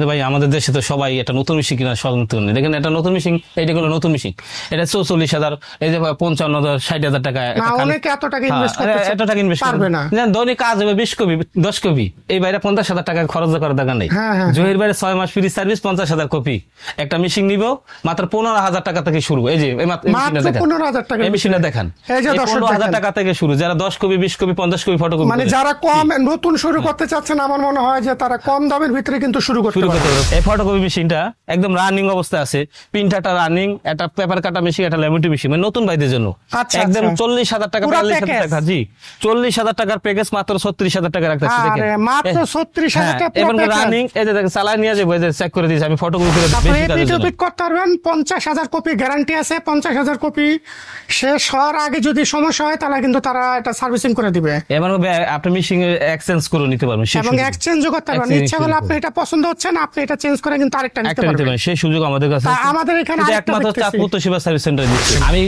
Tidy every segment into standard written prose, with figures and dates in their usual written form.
ভাই আমাদের দেশে তো সবাই একটা নতুন মেশিন কিনা স্বতন্ত্র নেই। দেখেন একটা নতুন মেশিন, এইটা হলো নতুন মেশিন, এটা 44,000, এই যে 55,000 60,000 টাকা। অনেকে এত টাকা ইনভেস্ট করবে না, দৈনিক কাজ হবে 20 কপি 10 কপি, এই বাইরে 50,000 টাকা খরচ করার দরকার নেই। জহির বাইরে 6 মাস ফ্রি সার্ভিস, 50,000 কপি একটা মেশিন নিব মাত্র 15,000 টাকা থেকে শুরু। এই যে এই মেশিনটা দেখেন, 15,000 টাকা থেকে শুরু। যারা 10 কপি 20 কপি 50 কপি ফটোকপি, মানে যারা কম নতুন শুরু করতে চাচ্ছেন, আমার মনে হয় যে তারা কম দামের ভিতরে কিন্তু শুরু করতে পারে। এই ফটোকপি মেশিনটা একদম রানিং অবস্থা আছে, প্রিন্টারটা রানিং, একটা পেপার কাটা মেশিন, একটা ল্যামিনেটিং মেশিন, মানে নতুন ভাইদের জন্য একদম 40,000 টাকা 42,000 টাকা। জি 40,000 টাকার প্যাকেজ মাত্র 36,000 টাকা রাখতেছি। দেখেন মাত্র 36,000 টাকা এবং রানিং। এই যে দেখেন চালায় নিয়ে যাবো, এই যে চেক করে দিয়েছি আমি, ফটোকপি করে বেশি করতে পারবেন। 50,000 কপি গ্যারান্টি আছে। 50,000 কপি শেষ হওয়ার আগে যদি সমস্যা হয় তাহলে কিন্তু তারা এটা সার্ভিসিং করে দিবে। এবং আপনি মেশিন এক্সচেঞ্জ করে নিতে পারবেন, এবং এক্সচেঞ্জও করতে পারবেন। ইচ্ছা হলে আপনি এটা পছন্দ হচ্ছে না, আপনি এটা চেঞ্জ করে কিন্তু আরেকটা নিতে পারবেন। সেই সুযোগ আমাদের কাছে আছে। আমাদের এখানে একমাত্র চাঁদপুর তোশিবা সার্ভিস সেন্টারে দিচ্ছি। আমি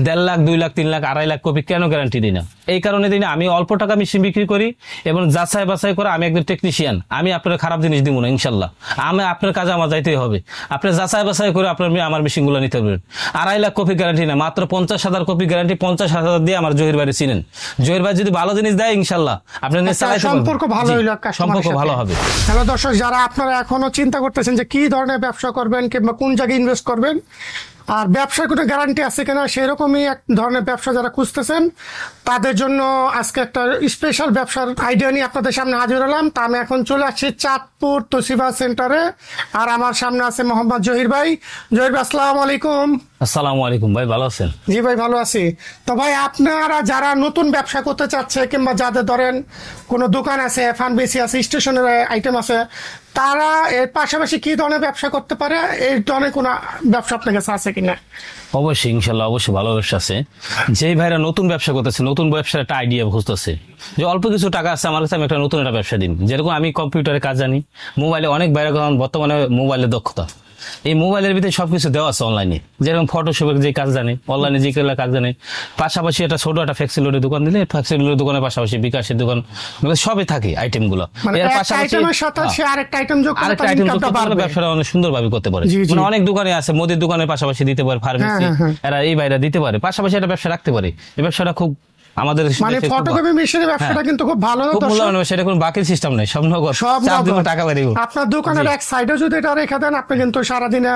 1.5 লাখ 2 লাখ 3 লাখ 2.5 লাখ কপি কেন গ্যারান্টি দিই না? এই কারণে দিই না, আমি অল্প টাকা মেশিন বিক্রি করি এবং যাচাই বাছাই করে। আমি একজন টেকনিশিয়ান, আমি আপনার খারাপ জিনিস দিব না ইনশাল্লাহ। আমি আপনার কাজে আমার যাইতেই হবে, আপনি যাচাই বাছাই করে আপনার আমার মেশিন গুলো নিতে পারবেন। 2.5 লাখ কপি গ্যারান্টি না, মাত্র 50,000 কপি গ্যারান্টি। 50,000 দিয়ে আমার জহির ভাই চিনেন। জহির ভাই যদি ভালো জিনিস দেয় ইনশাল্লাহ আপনার সম্পর্ক ভালো হইলো, সম্পর্ক ভালো হবে। হ্যালো দর্শক, যারা আপনারা এখনো চিন্তা করতেছেন যে কি ধরনের ব্যবসা করবেন কিংবা কোন জায়গায় ইনভেস্ট করবেন আর ব্যবসার কোনো গ্যারান্টি আছে কিনা, সেরকমই এক ধরনের ব্যবসা যারা খুঁজতেছেন তাদের জন্য আজকে একটা স্পেশাল ব্যবসার আইডিয়া নিয়ে আপনাদের সামনে হাজির হলাম। তা আমি এখন চলে আসছি চাঁদপুর তোশিবা সেন্টারে, আর আমার সামনে আছে মোহাম্মদ জহির ভাই। জহির ভাই আসসালামু আলাইকুম। আসসালামু আলাইকুম ভাই, ভালো আছেন? জি ভাই ভালো আছি। তো ভাই আপনারা যারা নতুন ব্যবসা করতে চাচ্ছে কিংবা যাদের ধরেন কোনো দোকান আছে, ফার্মেসি আছে, স্টেশনারি আইটেম আছে, তারা এর পাশাপাশি কি ধরনের ব্যবসা করতে পারে? এই ধরনের কোনো ব্যবসা আপনার কাছে আছে কিনা? অবশ্যই ইনশাল্লাহ, অবশ্যই ভালো ব্যবসা আছে। যেই ভাইরা নতুন ব্যবসা করতেছে, নতুন ব্যবসার একটা আইডিয়া খুঁজতেছে, যে অল্প কিছু টাকা আছে আমার কাছে, আমি একটা নতুন একটা ব্যবসা দিন। যেরকম আমি কম্পিউটারে কাজ জানি, মোবাইলে অনেক বাইরে, বর্তমানে মোবাইলে দক্ষতা, এই মোবাইলের ভিতরে সবকিছু দেওয়া আছে অনলাইনে। যেরকম ফটোশপের যে কাজ জানে, অনলাইনে যে কাজ জানে, পাশাপাশি একটা ছোট একটা ফ্যাক্সি লোডের দোকান দিলে, ফ্যাক্সি লোডের দোকানের পাশাপাশি বিকাশের দোকান, সবই থাকে আইটেম গুলো। ব্যবসাটা অনেক সুন্দর ভাবে করতে পারে। মানে অনেক দোকানে আছে, মুদির দোকানের পাশাপাশি দিতে পারে, ফার্মেসি এরা এই বাইরে দিতে পারে, পাশাপাশি একটা ব্যবসা রাখতে পারে। এই ব্যবসাটা খুব আমাদের মানে ফটোকপি মেশিনের ব্যবসাটা কিন্তু খুব ভালো। সেটা কোনো বাকি সিস্টেম নাই, সব নগদ, টাকা বাড়িব। আপনার দোকানের এক সাইডে যদি এটা রেখে দেন, আপনি কিন্তু সারাদিনে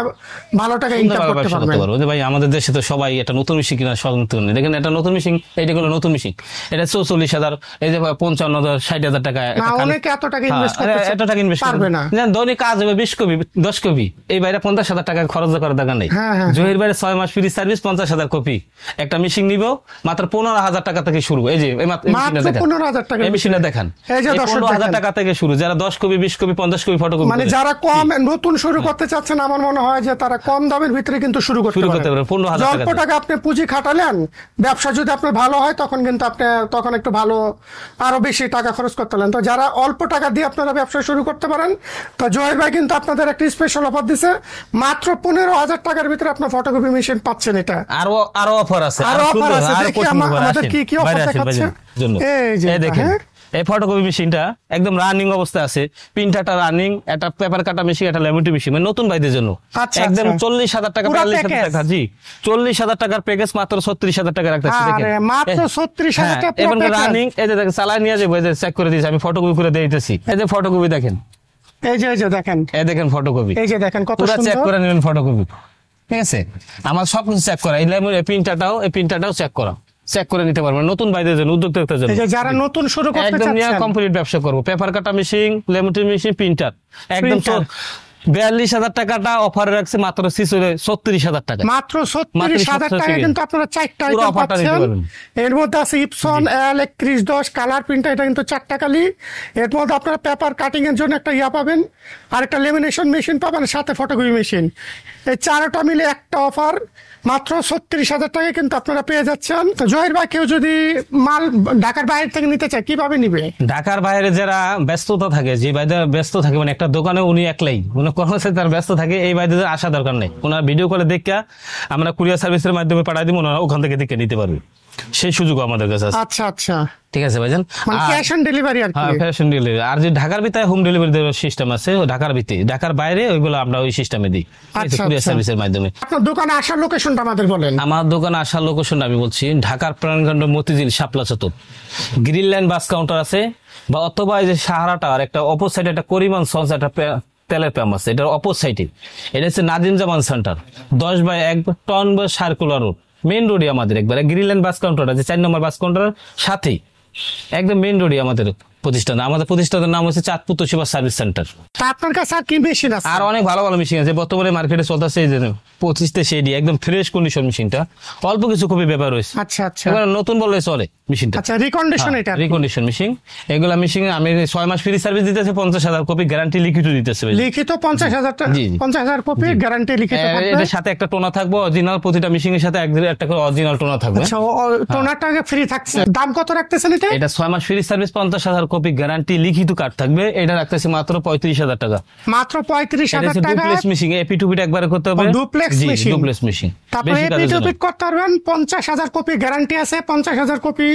ভালো টাকা ইনকাম করতে পারবেন। ভাই আমাদের দেশে তো সবাই একটা নতুন মেশিন কিনা স্বতন্ত্র নেই। দেখেন একটা নতুন মেশিন, এইটা হলো নতুন মেশিন, এটা 44,000, এই যে 55,000 60,000 টাকা। অনেকে এত টাকা ইনভেস্ট করবে না, দৈনিক কাজ হবে 20 কপি 10 কপি, এই বাইরে 50,000 টাকা খরচ করার দরকার নেই। জহির বাইরে 6 মাস ফ্রি সার্ভিস, 50,000 কপি একটা মেশিন নিব মাত্র 15,000 টাকা থেকে শুরু। এই যে এই মেশিনটা দেখেন, 15,000 টাকা থেকে শুরু। যারা 10 কপি 20 কপি 50 কপি ফটোকপি, মানে যারা কম নতুন শুরু করতে চাচ্ছেন, আমার মনে হয় যে তারা কম দামের ভিতরে কিন্তু শুরু করতে পারবেন। 15,000 টাকা আপনি পুঁজি খাটালেন, ব্যবসা যদি আপনার ভালো হয় তখন কিন্তু আপনি তখন একটু ভালো আরো বেশি টাকা খরচ করতে পারেন। তো যারা অল্প টাকা দিয়ে আপনারা ব্যবসা শুরু করতে পারেন, তো জহির ভাই কিন্তু আপনাদের একটা স্পেশাল অফার দিছে, মাত্র 15,000 টাকার ভিতরে আপনার ফটোকপি মেশিন পাচ্ছেন। এটা আরো অফার আছে। আমাদের কি কি অফার দেখাচ্ছে দেখেন। এই ফটোকপি মেশিনটা একদম রানিং অবস্থা আছে, প্রিন্টারটা রানিং, একটা পেপার কাটা মেশিন, একটা ল্যামিনেটিং মেশিন, মানে নতুন ভাইদের জন্য একদম 40,000 টাকা 42,000 টাকা। জি 40,000 টাকার প্যাকেজ মাত্র 36,000 টাকা রাখতেছি। দেখেন মাত্র 36,000 টাকা এবং রানিং। এই যে দেখেন চালায় নিয়ে যাবো, এই যে চেক করে দিয়েছি আমি, ফটোকপি করে দিয়ে দিতেছি। এই যে ফটোকপি দেখেন, এই যে দেখেন, এই দেখেন ফটোকপি, এই যে দেখেন কত সুন্দর। চেক করে নেবেন ফটোকপি, ঠিক আছে? আমার সবকিছু চেক করা, এই প্রিন্টারটাও চেক করে নিতে পারবেন নতুন ভাইদের জন্য, উদ্যোক্তাদের জন্য, যারা নতুন শুরু করতে চাচ্ছেন। একদম নিয়ে কমপ্লিট ব্যবসা করব। পেপার কাটা মেশিন, ল্যামিনেটিং মেশিন, প্রিন্টার, একদম 42,000 টাকাটা অফারে রাখছে মাত্র 36,000 টাকা। মাত্র 36,000 টাকা কিন্তু আপনারা 4টা আইটেম পাচ্ছেন। এর মধ্যে আছে ইপসন L3110 কালার প্রিন্টার, এটা কিন্তু 4টা কালি। এর মধ্যে আপনারা পেপার কাটিং এর জন্য একটা পাবেন, আর একটা লেমিনেশন মেশিন পাবেন, সাথে ফটোকপি মেশিন। এই 4টা মিলে একটা অফার মাত্র 36,000 টাকা কিন্তু আপনারা পেয়ে যাচ্ছেন। জহির ভাই, কেউ যদি মাল ঢাকার বাইরে থেকে নিতে চায় কিভাবে নিবে? ঢাকার বাইরে যারা ব্যস্ততা থাকে, যে ভাইদের ব্যস্ত থাকে, মানে একটা দোকানে উনি একলাই, কর্মচারী তার ব্যস্ত থাকে, এই ভাইদের আসার দরকার নেই। ওনারা ভিডিও কলে দেখে আমরা কুরিয়ার সার্ভিসের মাধ্যমে পাঠাই দিব, ওনারা ওখান থেকে দেখে নিতে পারবে। সেই সুযোগ আমাদের কাছে আছে। আচ্ছা আচ্ছা, ঠিক আছে ভাইজান, মানে ক্যাশ অন ডেলিভারি আর কি। হ্যাঁ ক্যাশ অন ডেলিভারি। আর যে ঢাকার ভিতরে হোম ডেলিভারি দেওয়ার সিস্টেম আছে, ঢাকার ভিতরে, ঢাকার বাইরে ওইগুলো আমরা ওই সিস্টেমে দিই কুরিয়ার সার্ভিসের মাধ্যমে। আপনার দোকানে আসার লোকেশনটা আমাদের বলেন। আমার দোকানে আসার লোকেশন আমি বলছি, ঢাকার প্রাণখণ্ড মতিঝিল শাপলা চত্বর, গ্রিন লাইন বাস কাউন্টার আছে, বা অথবা এই যে সাহারা টাওয়ার একটা অপর সাইডে একটা করিমান সন্স একটা তেলের পাম্প আছে, এটার অপর সাইডে। এটা হচ্ছে নাদিম জামান সেন্টার, 10/1 টন সার্কুলার রোড, মেইন রোডই আমাদের একবারে গ্রিন লাইন বাস কাউন্টার আছে, 4 নম্বর বাস কাউন্টার সাথেই একদম মেইন রোডই আমাদের প্রতিষ্ঠান। আমাদের প্রতিষ্ঠানের নাম হচ্ছে চাঁদপুর তোশিবা সার্ভিস সেন্টার। তা আপনার কাছে আর কি মেশিন আছে? আর অনেক ভালো ভালো মেশিন আছে বর্তমানে মার্কেটে চলতেছে, এই যে 25 সেডি একদম ফ্রেশ কন্ডিশন মেশিনটা, অল্প কিছু কপি ব্যাপার রয়েছে। আচ্ছা আচ্ছা, এবার নতুন বললে চলে মেশিনটা। আচ্ছা রিকন্ডিশন, এটা রিকন্ডিশন মেশিন। এগুলা মেশিন আমি 6 মাস ফ্রি সার্ভিস দিতেছে, 50,000 কপি গ্যারান্টি লিখিত দিতেছে। লিখিত 50,000 টাকা, 50,000 কপি গ্যারান্টি লিখিত থাকবে। এর সাথে একটা টোনা থাকবে অরিজিনাল, প্রতিটা মেশিনের সাথে একটা করে অরিজিনাল টোনা থাকবে। আচ্ছা, টোনারটা ফ্রি থাকছে। দাম কত রাখতেছেন এটা? এটা 6 মাস ফ্রি সার্ভিস, 50,000 কপি গ্যারান্টি লিখিত কার্ড থাকবে। এটা রাখতেছে মাত্র 35,000 টাকা। মাত্র 35,000 টাকা। ডুপ্লেক্স মেশিন, এপি টু পিট একবারে করতে হবে। Duplex machine, duplex machine. তারপরে এপি টু পিট করতে পারবেন। 50,000 কপি গ্যারান্টি আছে। 50,000 কপি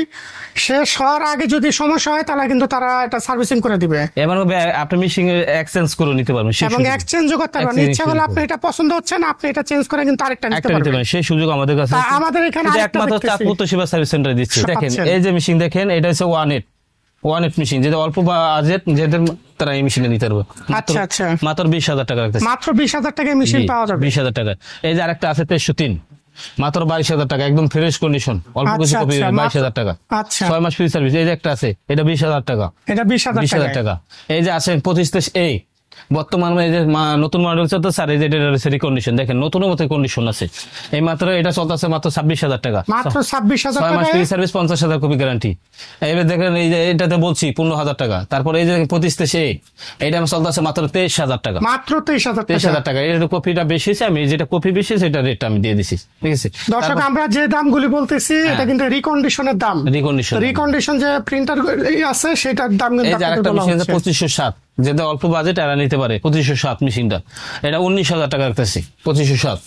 শেষ হওয়ার আগে যদি সমস্যা হয় তাহলে কিন্তু তারা এটা সার্ভিসিং করে দিবে। এবার আপনি মেশিন এক্সচেঞ্জ করে নিতে পারবেন, এবং এক্সচেঞ্জও করতে পারবেন। ইচ্ছা হলে আপনি এটা পছন্দ হচ্ছে না, আপনি এটা চেঞ্জ করে কিন্তু আরেকটা নিতে পারবেন। সেই সুযোগ আমাদের কাছে আছে। আমাদের এখানে একমাত্র চাঁদপুর তোশিবা সার্ভিস সেন্টার দিচ্ছে। দেখেন এই যে মেশিন দেখেন, এটা হচ্ছে 1 মেশিন, যেটা অল্প বাজেট যেদের তারা এই মেশিনে নিতে পারবে। আচ্ছা আচ্ছা, মাত্র 20,000 টাকা রাখতেছে। মাত্র 20,000 টাকায় মেশিন পাওয়া যাবে। 20,000 টাকা। এই যে আরেকটা আছে 303, মাত্র 22,000 টাকা, একদম ফ্রেশ কন্ডিশন, অল্প কিছু কপি, 22,000 টাকা। আচ্ছা, 6 মাস ফ্রি সার্ভিস। এই যে একটা আছে, এটা 20,000 টাকা। এটা 20,000 টাকা। এই যে আছে 25 বর্তমানে এই যে নতুন মডেল চলতে স্যার, এই যে এটা রিকন্ডিশন দেখেন, নতুন মতো কন্ডিশন আছে। এই মাত্র এটা চলতেছে মাত্র 26,000 টাকা। মাত্র 26,000 টাকা। 6 মাস ফ্রি সার্ভিস, 50,000 কপি গ্যারান্টি। এবার দেখেন এই যে এটাতে বলছি 15,000 টাকা। তারপরে এই যে 25 এইটা চলতেছে মাত্র 23,000 টাকা। মাত্র 23,000 টাকা। এর কপিটা বেশি আছে, আমি যেটা কপি বেশি সেটা রেটটা আমি দিয়ে দিছি। ঠিক আছে দর্শক, আমরা যে দামগুলি বলতেছি এটা কিন্তু রিকন্ডিশনের দাম। রিকন্ডিশন যে প্রিন্টার আছে সেটার দাম কিন্তু আরেকটা মেশিন আছে 2507, যেটা অল্প বাজেট এরা নিতে পারে। 2507 মেশিনটা, এটা 19,000 টাকা রাখতেছি। 2507।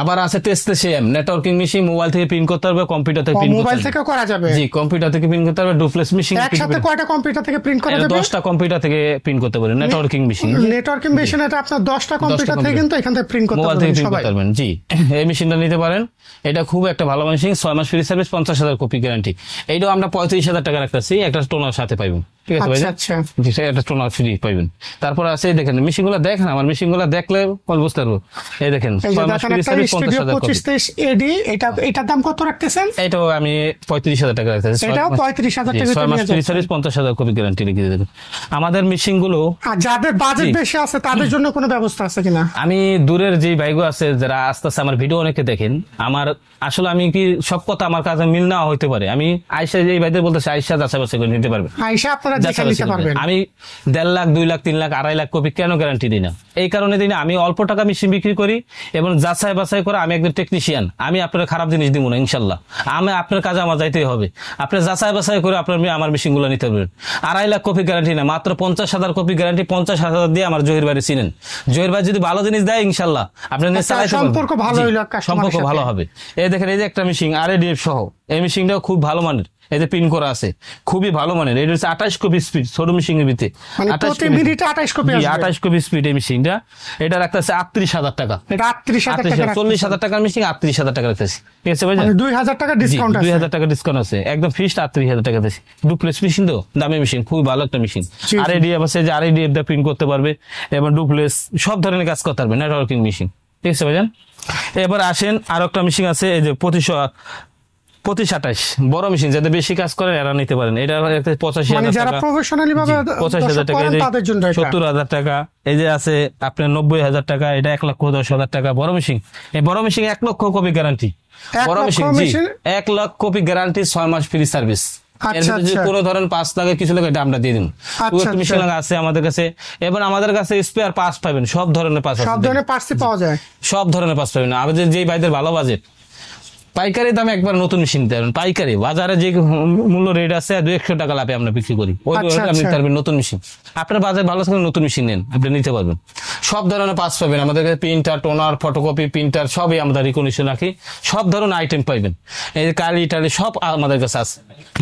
আবার আছে 23 নেটওয়ার্কিং মেশিন, মোবাইল থেকে প্রিন্ট করতে পারবে, কম্পিউটার থেকে প্রিন্ট মোবাইল থেকে করা যাবে। জি, কম্পিউটার থেকে প্রিন্ট করতে পারবে। ডুপ্লেক্স মেশিন, একসাথে কয়টা কম্পিউটার থেকে প্রিন্ট করা যাবে? 10টা কম্পিউটার থেকে প্রিন্ট করতে পারবে। নেটওয়ার্কিং মেশিন, নেটওয়ার্কিং মেশিন, এটা আপনার 10টা কম্পিউটার থেকে কিন্তু এখান থেকে প্রিন্ট করতে মোবাইল থেকে প্রিন্ট করতে পারবেন। জি, এই মেশিনটা নিতে পারেন। এটা খুব একটা ভালো মেশিন, 6 মাস ফ্রি সার্ভিস, 50,000 কপি গ্যারান্টি। এইটাও আমরা 35,000 টাকা রাখতেছি, একটা টোনার সাথে পাইবেন। ঠিক আছে ভাই, আচ্ছা, একটা টোনার ফ্রি পাইবেন। তারপর আছে দেখেন মেশিনগুলো, দেখেন আমার মেশিনগুলো দেখলে বুঝতে পারবো। এই দেখেন 6 মাস ফ্রি সার্ভিস, 50,000 কপি। 25 এডি, এটার দাম কত রাখতেছেন? এটাও আমি 35,000 টাকা রাখতেছি। এটাও 35,000 টাকা। 6 মাস ফ্রি সার্ভিস, 50,000 কপি গ্যারান্টি লিখে দেবেন। আমাদের মেশিনগুলো আর যাদের বাজেট বেশি আছে তাদের জন্য কোনো ব্যবস্থা আছে কিনা? আমি দূরের যে ভাইগো আছে যারা আস্তে আস্তে আমার ভিডিও অনেকে দেখেন, আমার আসলে আমি কি সব কথা আমার কাছে মিল না হইতে পারে। আমি আয়সা এই ভাইদের বলতেছি, আয়সা যাচাই বাছাই করে নিতে পারবে। আয়সা আপনারা দেখে নিতে পারবেন। আমি 1.5 লাখ, 2 লাখ, 3 লাখ, 2.5 লাখ কপি কেন গ্যারান্টি দিই না? এই কারণে দিই না, আমি অল্প টাকা মেশিন বিক্রি করি এবং যাচাই বাছাই করে আমি একজন টেকনিশিয়ান। আমি আপনার খারাপ জিনিস দিব না ইনশাল্লাহ। আমি আপনার কাজে আমার যাইতেই হবে। আপনি যাচাই বাছাই করে আপনার আমার মেশিন গুলো নিতে পারবেন। 2.5 লাখ কপি গ্যারান্টি না, মাত্র 50,000 কপি গ্যারান্টি। 50,000 দিয়ে আমার জহির ভাই চিনেন। জহির ভাই যদি ভালো জিনিস দেয় ইনশাল্লাহ আপনার সম্পর্ক ভালো হইলো, সম্পর্ক ভালো হবে। এই দেখেন এই যে একটা মেশিন RADF সহ, এই মেশিনটাও খুব ভালো মানের। এই যে পিন করা আছে, খুবই ভালো মানের। এটা হচ্ছে 28 কপি স্পিড, ছোট মেশিন এর ভিতরে 28 কপি স্পিড এই মেশিনটা। এটা রাখতেছে 38,000 টাকা। এটা 40,000 টাকার মেশিন 38,000 টাকা রাখতেছি। ঠিক আছে ভাই, 2,000 টাকা ডিসকাউন্ট আছে। 2,000 টাকা ডিসকাউন্ট আছে, একদম ফিক্সড 38,000 টাকা দিছি। ডুপ্লেক্স মেশিন তো দামি মেশিন, খুবই ভালো একটা মেশিন। RADF আছে, যে RADF দিয়ে প্রিন্ট করতে পারবে এবং ডুপ্লেক্স সব ধরনের কাজ করতে পারবে। Networking machine. ঠিক আছে ভাইজান, এবার আসেন আরো একটা মেশিন আছে, এই যে 2528 বড় মেশিন, যাদের বেশি কাজ করে এরা নিতে পারেন। এটা 85,000 যারা টাকা, প্রফেশনালি ভাবে 85,000 টাকা, 70,000 টাকা। এই যে আছে আপনার 90,000 টাকা, এটা 1,10,000 টাকা বড় মেশিন। এই বড় মেশিন 1 লক্ষ কপি গ্যারান্টি। বড় মেশিন 1 লাখ কপি গ্যারান্টি, 6 মাস ফ্রি সার্ভিস। কোনো ধরেন 5 লাখের কিছু লাগে, এটা আমরা দিয়ে দিন। মেশিন আছে আমাদের কাছে, এবং আমাদের কাছে স্পেয়ার পার্টস পাবেন, সব ধরনের পার্টস, সব ধরনের পার্টস পাওয়া যায়। সব ধরনের পার্টস পাবেন। আমাদের যেই ভাইদের ভালো বাজেট, পাইকারি দামে একবার নতুন মেশিন নিতে পারবেন। পাইকারি বাজারে যে মূল্য রেট আছে 200 টাকা লাভে আমরা বিক্রি করি, ওই আপনি নিতে পারবেন নতুন মেশিন। আপনার বাজার ভালো থাকলে নতুন মেশিন নেন, আপনি নিতে পারবেন। সব ধরনের পার্টস পাবেন আমাদের কাছে, প্রিন্টার, টোনার, ফটোকপি, প্রিন্টার সবই আমাদের রিকন্ডিশন রাখি, সব ধরনের আইটেম পাইবেন। এই কালি টালি সব আমাদের কাছে আছে,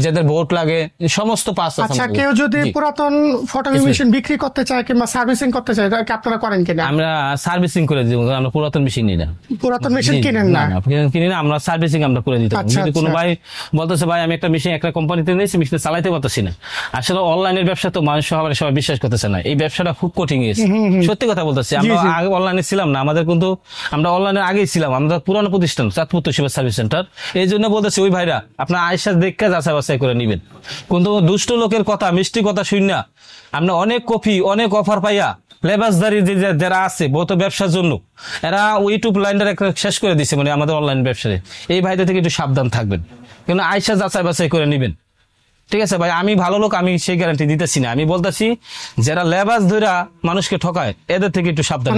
যাদের বোর্ড লাগে সমস্ত পার্টস আছে। আচ্ছা, কেউ যদি পুরাতন ফটোকপি মেশিন বিক্রি করতে চায় কিংবা সার্ভিসিং করতে চায়, তাহলে কি আপনারা করেন কিনা? আমরা সার্ভিসিং করে দিব, আমরা পুরাতন মেশিন নিই না। পুরাতন মেশিন কিনেন না? কিনি না, আমরা সার্ভিসিং আমরা করে দিতে পারি। যদি কোনো ভাই বলতেছে ভাই আমি একটা মেশিন একটা কোম্পানিতে নিয়েছি, মেশিন চালাইতে পারতেছি না, আসলে অনলাইনের ব্যবসা তো মানুষ সবাই বিশ্বাস করতেছে না, এই ব্যবসাটা খুব কঠিন গেছে, সত্যি কথা বলতেছি। আমরা আগে অনলাইনে ছিলাম না, আমাদের কিন্তু আমরা অনলাইনে আগেই ছিলাম, আমাদের পুরানো প্রতিষ্ঠান চাঁদপুর তোশিবা সার্ভিস সেন্টার। এই জন্য বলতেছি ওই ভাইরা আপনার আয়সা দেখে যাচাই বাছাই করে নিবেন। কিন্তু দুষ্ট লোকের কথা, মিষ্টি কথা শুন না আপনি অনেক কপি অনেক অফার পাইয়া লেবাসদারি যারা আছে বহুত ব্যবসার জন্য এরা ইউটিউব লাইনটা শেষ করে দিচ্ছে, মানে আমাদের অনলাইন ব্যবসায়। এই ভাইদের থেকে একটু সাবধান থাকবেন, কিন্তু আয়সা যাচাই বাছাই করে নিবেন, ঠিক আছে ভাই? আমি ভালো লোক, আমি সেই গ্যারান্টি দিতেছি না, আমি বলতেছি যারা লেবাস ধরা মানুষকে ঠকায় এদের থেকে একটু সাবধান।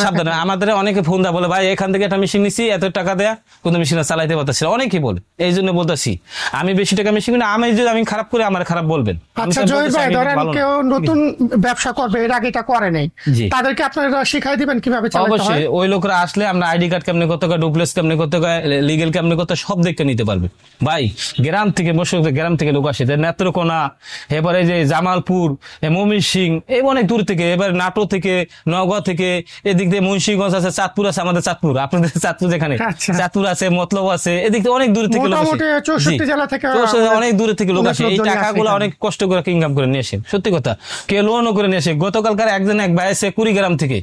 সাবধান। আমাদের অনেকে ফোন দেয় বলে ভাই এখান থেকে একটা মেশিন নিচ্ছি এত টাকা দেয়া, কোনো মেশিন চালাইতে পারতেছি না, অনেকেই বলে। এই জন্য বলতেছি আমি বেশি টাকা মেশিন কিনা, আমি যদি আমি খারাপ করি আমার খারাপ বলবেন। আচ্ছা জহির ভাই, ধরেন কেউ নতুন ব্যবসা করবে, এর আগে এটা করে নাই, তাদেরকে আপনারা শিখাই দিবেন কিভাবে চালাতে হয়? অবশ্যই, ওই লোকরা আসলে আমরা আইডি কার্ড কেমনে করতে হয়, ডুপ্লেক্স কেমনে করতে হয়, লিগেল কেমনে করতে হয় সব দেখতে নিতে পারবে ভাই। গ্রাম থেকে গ্রাম থেকে লোক আসে, নেত্রকোনা, এবারে যে জামালপুর, ময়মনসিংহ, এই অনেক দূর থেকে, এবার নাটোর থেকে, নওগাঁ থেকে, এদিক দিয়ে মুন্সিগঞ্জ আছে, চাঁদপুর আছে, আমাদের চাঁদপুর, আপনাদের চাঁদপুর যেখানে চাঁদপুর আছে, মতলব আছে, এদিক থেকে অনেক দূর থেকে লোক আসে, 64 জেলা থেকে অনেক দূর থেকে লোক আসে। এই টাকাগুলো অনেক কষ্ট করে ইনকাম করে নিয়ে আসে, সত্যি কথা। কেউ লোনও করে নিয়ে আসে। গতকালকার এক ভাই আছে কুড়িগ্রাম থেকে,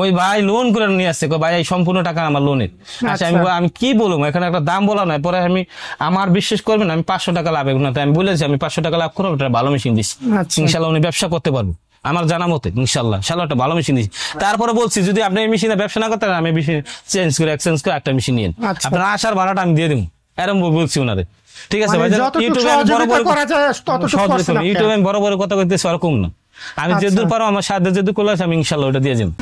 ওই ভাই লোন করে নিয়ে আসছে, ভাই এই সম্পূর্ণ টাকা আমার লোনের। আচ্ছা আমি কি বলবো, এখানে একটা দাম বলা নয়, পরে আমি আমার বিশ্বাস করবেন আমি 500 টাকা লাভ না, আমি বলেছি আমি 500 টাকা লাভ করবো, একটা ভালো মেশিন দিচ্ছি, ইনশাল্লাহ উনি ব্যবসা করতে পারবো আমার জানা মতে, ইনশাল্লাহ একটা ভালো মেশিন দিচ্ছি। তারপরে বলছি যদি আপনি এই মেশিনে ব্যবসা না করতে আমি এক্সচেঞ্জ করে একটা মেশিন নিন, আপনার আসার ভাড়াটা আমি দিয়ে দেবো, এরকম বলছি ওনারে, ঠিক আছে ভাই? ইউটিউবে আমি বড় বড় কথা কইতেছি ওরকম না, আমি যেদূর পারো আমার সাথে যেদূর করলে আমি ইনশাল্লাহ ওটা দিয়ে যাবো।